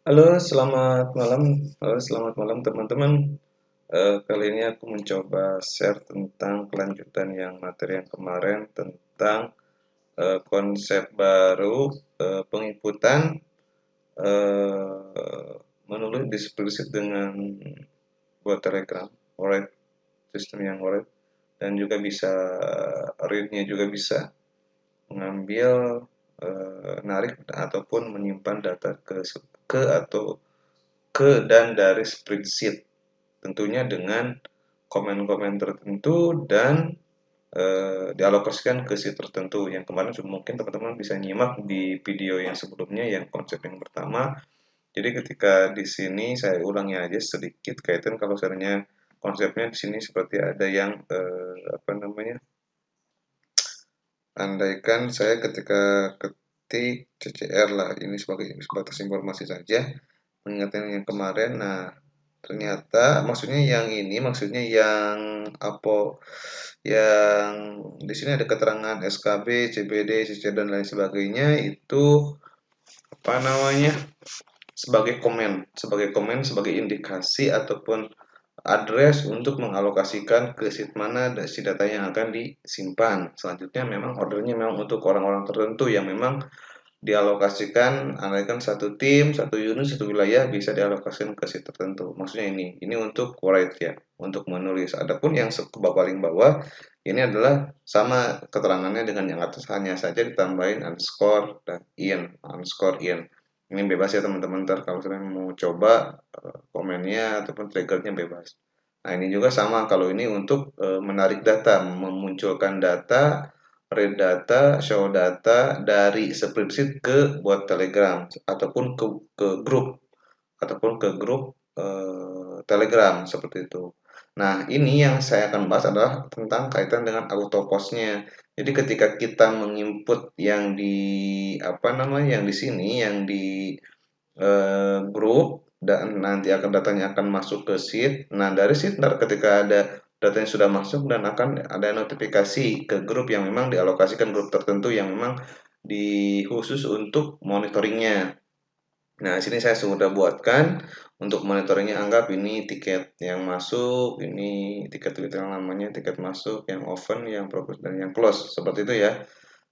Halo, selamat malam. Halo, selamat malam teman-teman. Kali ini aku mencoba share tentang kelanjutan yang materi yang kemarin tentang konsep baru penginputan menulis displisit dengan buat Telegram, alright, sistem yang alright, dan juga bisa read-nya juga bisa mengambil, narik ataupun menyimpan data ke atau ke dan dari spreadsheet, tentunya dengan komen-komen tertentu dan dialokasikan ke sheet tertentu. Yang kemarin mungkin teman-teman bisa nyimak di video yang sebelumnya yang konsep yang pertama. Jadi ketika di sini saya ulangi aja sedikit kaitan kalau misalnya konsepnya di sini seperti ada yang apa namanya? Andaikan saya ketika ketik CCR lah, ini sebagai sebatas informasi saja, mengingatkan yang kemarin. Nah, ternyata maksudnya yang ini, maksudnya yang apa, yang di sini ada keterangan SKB, CBD, CC dan lain sebagainya itu apa namanya? Sebagai komen, sebagai indikasi ataupun address untuk mengalokasikan ke sheet mana si data yang akan disimpan. Selanjutnya memang ordernya memang untuk orang-orang tertentu yang memang dialokasikan, andaikan satu tim, satu unit, satu wilayah bisa dialokasikan ke situ tertentu. Maksudnya ini untuk write ya, untuk menulis. Adapun yang paling bawah ini adalah sama keterangannya dengan yang atas, hanya saja ditambahin underscore dan underscore in. Ini bebas ya teman-teman, ntar kalau kalian mau coba komennya ataupun triggernya bebas. Nah ini juga sama kalau ini untuk menarik data, memunculkan data, read data, show data dari spreadsheet ke buat Telegram ataupun ke grup Telegram seperti itu. Nah, ini yang saya akan bahas adalah tentang kaitan dengan auto postnya. Jadi ketika kita menginput yang di apa namanya, yang di sini, yang di grup, dan nanti akan datanya akan masuk ke sheet. Nah, dari sheet ntar ketika ada datanya sudah masuk dan akan ada notifikasi ke grup yang memang dialokasikan, grup tertentu yang memang khusus untuk monitoringnya. Nah, sini saya sudah buatkan untuk monitoringnya, anggap ini tiket yang masuk, ini tiket-tiket yang namanya tiket masuk, yang open, yang progress dan yang close, seperti itu ya.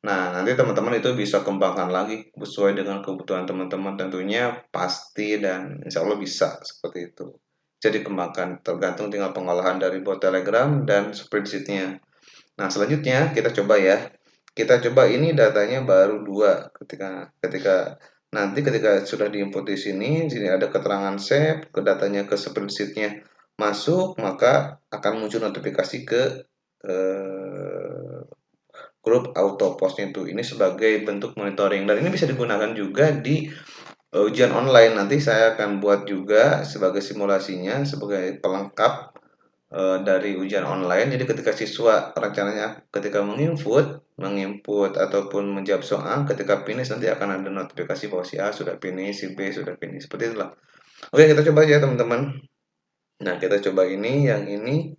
Nah, nanti teman-teman itu bisa kembangkan lagi sesuai dengan kebutuhan teman-teman, tentunya pasti dan insya Allah bisa seperti itu. Jadi kembangkan, tergantung tinggal pengolahan dari bot Telegram dan spreadsheet-nya. Nah, selanjutnya kita coba ya. Kita coba ini datanya baru dua. Ketika sudah diinput di sini ada keterangan save, ke datanya ke spreadsheet-nya masuk, maka akan muncul notifikasi ke eh, grup auto postnya itu. Ini sebagai bentuk monitoring dan ini bisa digunakan juga di ujian online. Nanti saya akan buat juga sebagai simulasinya, sebagai pelengkap dari ujian online. Jadi ketika siswa rencananya ketika menginput ataupun menjawab soal, ketika finish nanti akan ada notifikasi bahwa si A sudah finish, si B sudah finish. Seperti itulah. Oke, kita coba ya teman-teman. Nah, kita coba ini, yang ini.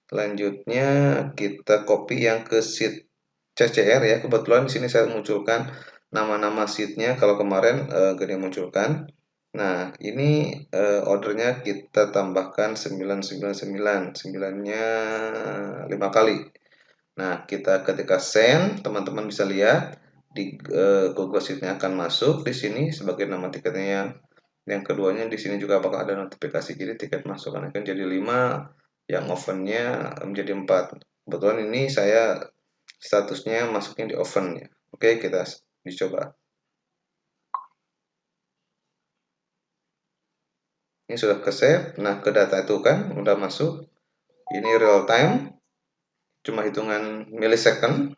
Selanjutnya kita copy yang ke sheet CCR ya. Kebetulan di sini saya munculkan nama-nama sheetnya. Kalau kemarin gak munculkan. Nah, ini ordernya kita tambahkan 999. 9-nya 5 kali. Nah, kita ketika send, teman-teman bisa lihat di Google Sheet-nya akan masuk di sini sebagai nama tiketnya. Yang keduanya di sini juga apakah ada notifikasi, jadi tiket masuk akan jadi 5, yang ovennya menjadi 4. Kebetulan ini saya statusnya masuknya di oven ya. Oke, kita dicoba. Ini sudah ke save. Nah, ke data itu kan udah masuk. Ini real time, cuma hitungan millisecond.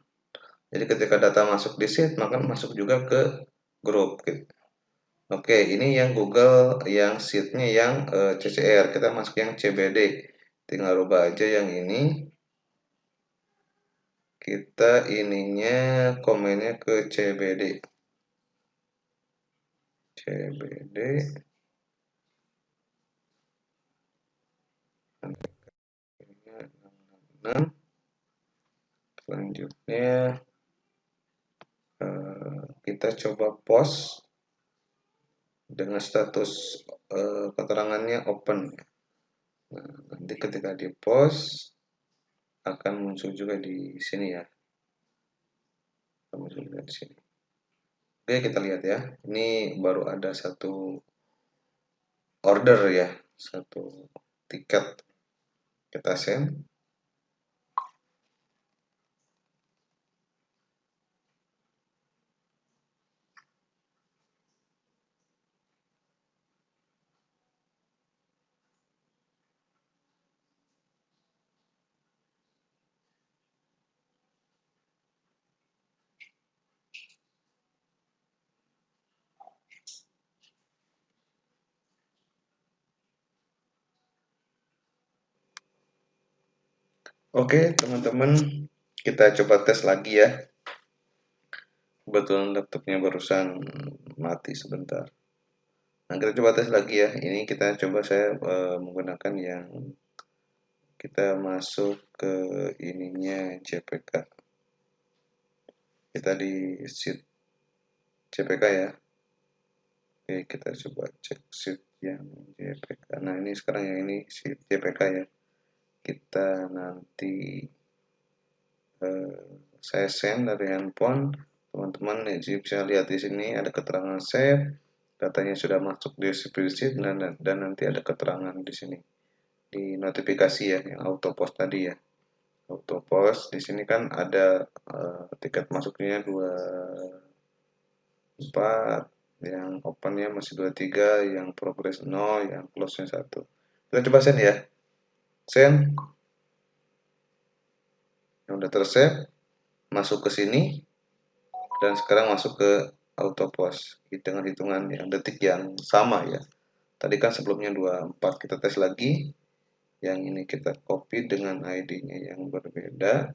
Jadi ketika data masuk di sheet, maka masuk juga ke grup gitu. Oke, ini yang Google yang sheet-nya yang CCR. Kita masuk yang CBD. Tinggal rubah aja yang ini. Kita ininya komennya ke CBD. CBD. Nah, selanjutnya kita coba post dengan status keterangannya open. Nah, nanti ketika di post akan muncul juga di sini ya. Akan muncul juga di sini. Oke, kita lihat ya. Ini baru ada satu order ya, satu tiket. Kita send. Oke, teman-teman, kita coba tes lagi ya. Kebetulan laptopnya barusan mati sebentar. Nah, kita coba tes lagi ya. Ini kita coba saya menggunakan yang kita masuk ke ininya JPK. Kita di sheet JPK ya. Oke, kita coba cek sheet yang JPK. Nah, ini sekarang yang ini sheet JPK ya. Kita nanti saya send dari handphone. Teman-teman bisa lihat di sini ada keterangan save, datanya sudah masuk di spreadsheet dan nanti ada keterangan di sini di notifikasi ya, yang auto post tadi ya. Auto post di sini kan ada tiket masuknya 24, yang opennya masih 23, yang progress 0, yang close-nya 1. Kita coba send ya. Send. Yang udah tersave masuk ke sini dan sekarang masuk ke auto post dengan hitungan yang detik yang sama ya. Tadi kan sebelumnya 24, kita tes lagi. Yang ini kita copy dengan ID-nya yang berbeda.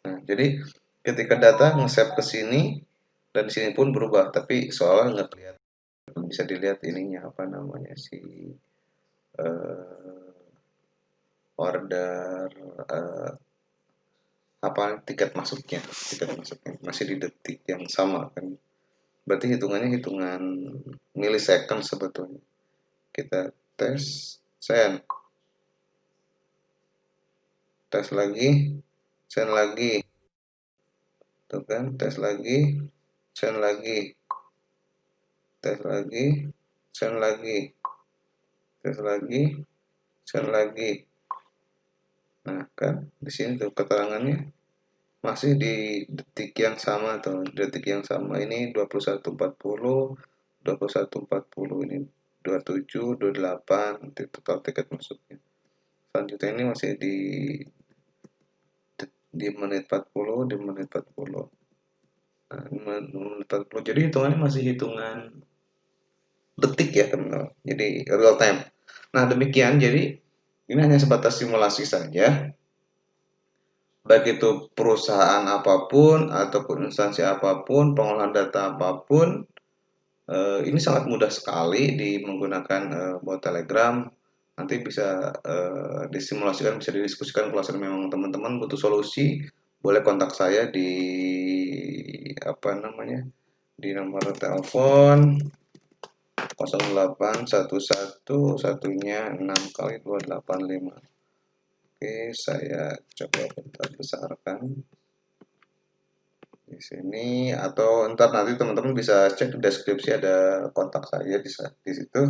Nah, jadi ketika data nge-save ke sini dan di sini pun berubah, tapi soalnya nggak kelihatan. Bisa dilihat ininya apa namanya si order apa tiket masuknya masih di detik yang sama kan. Berarti hitungannya hitungan milisecond sebetulnya. Kita tes send, tes lagi, send lagi, tuh kan, tes lagi, send lagi, tes lagi, send lagi, tes lagi, send lagi. Nah kan di sini tuh keterangannya masih di detik yang sama tuh, detik yang sama ini 21.40, ini 27, 28 total tiket masuknya. Selanjutnya ini masih di menit 40, di menit 40. Nah, menit 40. Jadi hitungannya masih hitungan detik ya teman-teman. Jadi real time. Nah, demikian jadi ini hanya sebatas simulasi saja. Baik itu perusahaan apapun ataupun instansi apapun, pengolahan data apapun, ini sangat mudah sekali menggunakan bot Telegram. Nanti bisa disimulasikan, bisa didiskusikan kalau memang teman-teman butuh solusi, boleh kontak saya di apa namanya, di nomor telepon 0811 satunya 6 kali 285. Oke, saya coba bentar besarkan di sini, atau ntar nanti teman-teman bisa cek di deskripsi, ada kontak saya di situ.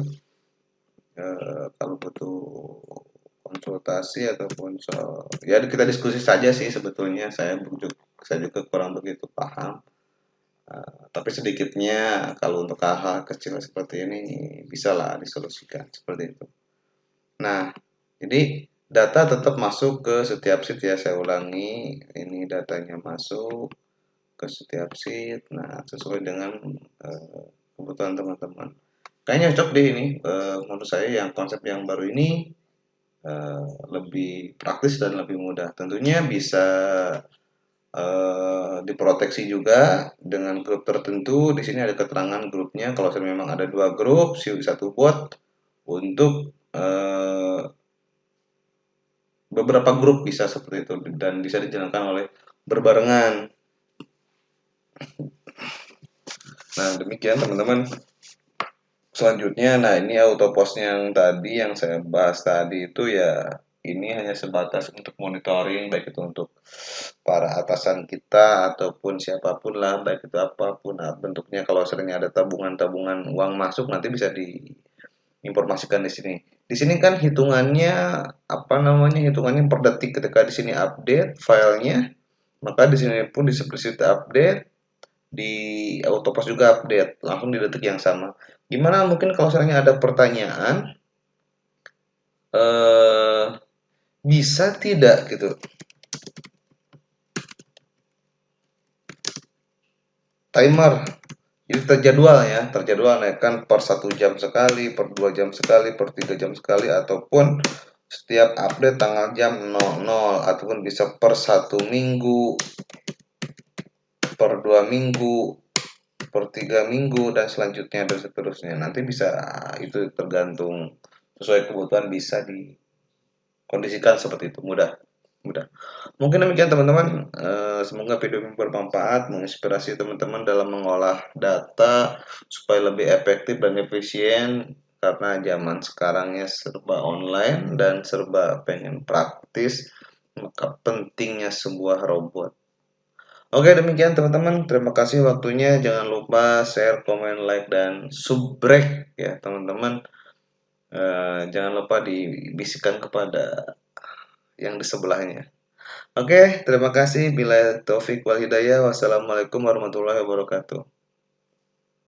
Kalau butuh konsultasi ataupun ya kita diskusi saja sih, sebetulnya saya juga kurang begitu paham. Tapi sedikitnya kalau untuk hal-hal kecil seperti ini bisa lah disolusikan seperti itu. Nah, jadi data tetap masuk ke setiap sheet ya, saya ulangi, ini datanya masuk ke setiap sheet. Nah, sesuai dengan kebutuhan teman-teman. Kayaknya cocok deh ini, menurut saya yang konsep yang baru ini lebih praktis dan lebih mudah. Tentunya bisa diproteksi juga dengan grup tertentu. Di sini ada keterangan grupnya. Kalau memang ada 2 grup, satu bot untuk beberapa grup bisa seperti itu dan bisa dijalankan oleh berbarengan. Nah, demikian teman-teman. Selanjutnya, nah ini autopos yang tadi yang saya bahas tadi itu ya ini hanya sebatas untuk monitoring baik itu untuk para atasan kita ataupun siapapun lah baik itu apapun nah, bentuknya kalau seringnya ada tabungan-tabungan uang masuk nanti bisa diinformasikan di sini. Di sini kan hitungannya apa namanya hitungannya per detik ketika di sini update filenya maka di sini pun di spreadsheet update di autopos juga update langsung di detik yang sama. Gimana mungkin kalau misalnya ada pertanyaan eh bisa tidak gitu timer jadi terjadwal naikkan per 1 jam sekali, per 2 jam sekali, per 3 jam sekali, ataupun setiap update tanggal jam 00 ataupun bisa per 1 minggu, per 2 minggu, per 3 minggu dan selanjutnya dan seterusnya. Nanti bisa itu tergantung sesuai kebutuhan bisa dikondisikan seperti itu mudah. Mudah. Mungkin demikian teman-teman. Semoga video ini bermanfaat, menginspirasi teman-teman dalam mengolah data supaya lebih efektif dan efisien karena zaman sekarangnya serba online dan serba pengen praktis, maka pentingnya sebuah robot. Oke, demikian teman-teman. Terima kasih waktunya. Jangan lupa share, komen, like, dan subrek ya teman-teman. Jangan lupa dibisikkan kepada yang di sebelahnya. Oke, terima kasih. Bila taufik wal hidayah. Wassalamualaikum warahmatullahi wabarakatuh.